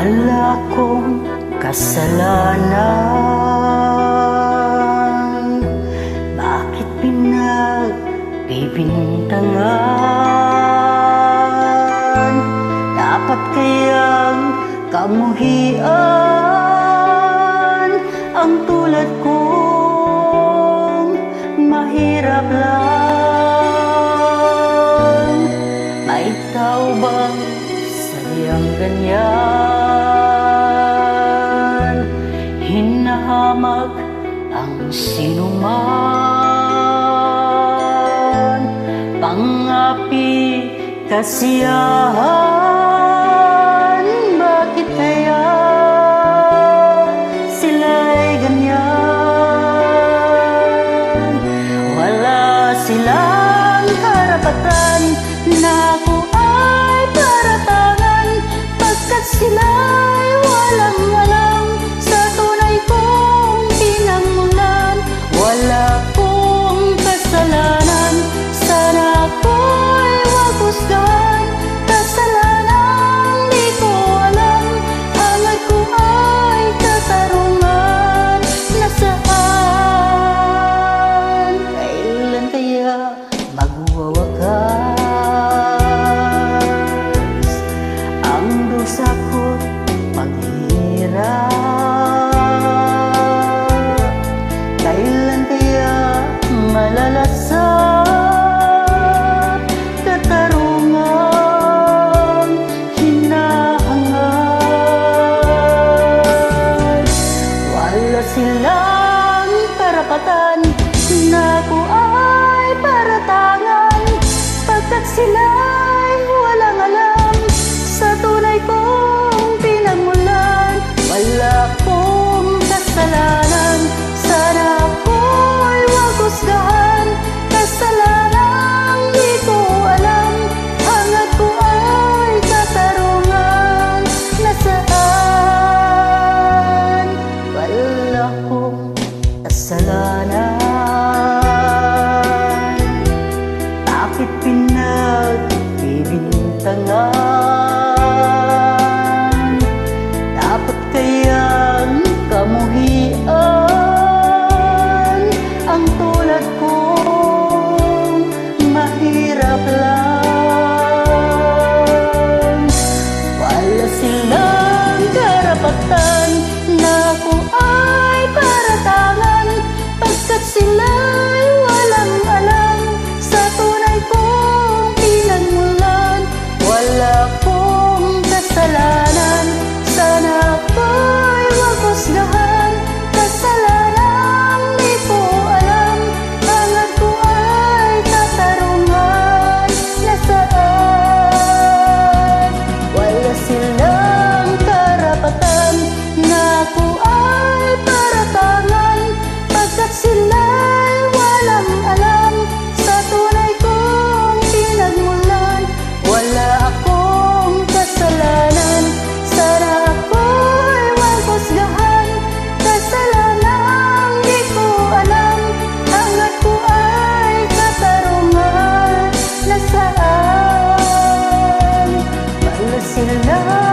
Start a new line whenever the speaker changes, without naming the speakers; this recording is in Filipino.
Wala kong kasalanan, bakit pinagbibintangan? Dapat kayang kamuhian ang tulad kong mahirap lang. May tao bang sadyang ganyan, hinahamak ang sinuman, pang-api kasiyahan? Bakit kaya sila'y ganyan? Wala silang karapatan na ako ay paratangan, pagkat sila'y walang alam sa tunay kong pinagmulan. Wala kong kasalanan, sana ako'y wag husgahan. Kasalanan di ko alam, hangad ko ay katarungan. Nasaan, kailan kaya magwawakas ang dusa ko't paghihirap? Kailan kaya malalasap katarungang hinahangad? Wala silang karapatan na ako ay paratangan, pagkat sila'y walang alam sa tunay kong pinagmulan. Wala kong kasalanan, sana ako'y wag husgahan. Kasalanan di ko alam, hangad ko ay katarungan. Nasaan, wala kong kasalanan, bakit pinagbibintangan? Dapat kayang kamuhian ang tulad kong mahirap lang. Wala silang karapatan na ako ay paratangan, pagkat sila'y walang alam sa tunay kong pinagmulan. Wala kong kasalanan, sana ako'y wag husgahan. Kasalanan di ko alam, hangad ko ay katarungan. Nasaan, wala silang karapatan na ako ay paratangan, pagkat sila'y walang alam sa tunay kong pinagmulan. Wala akong kasalanan, sana ako'y wag husgahan. Kasalanan di ko alam, hangad ko ay katarungan. Nasaan, wala silang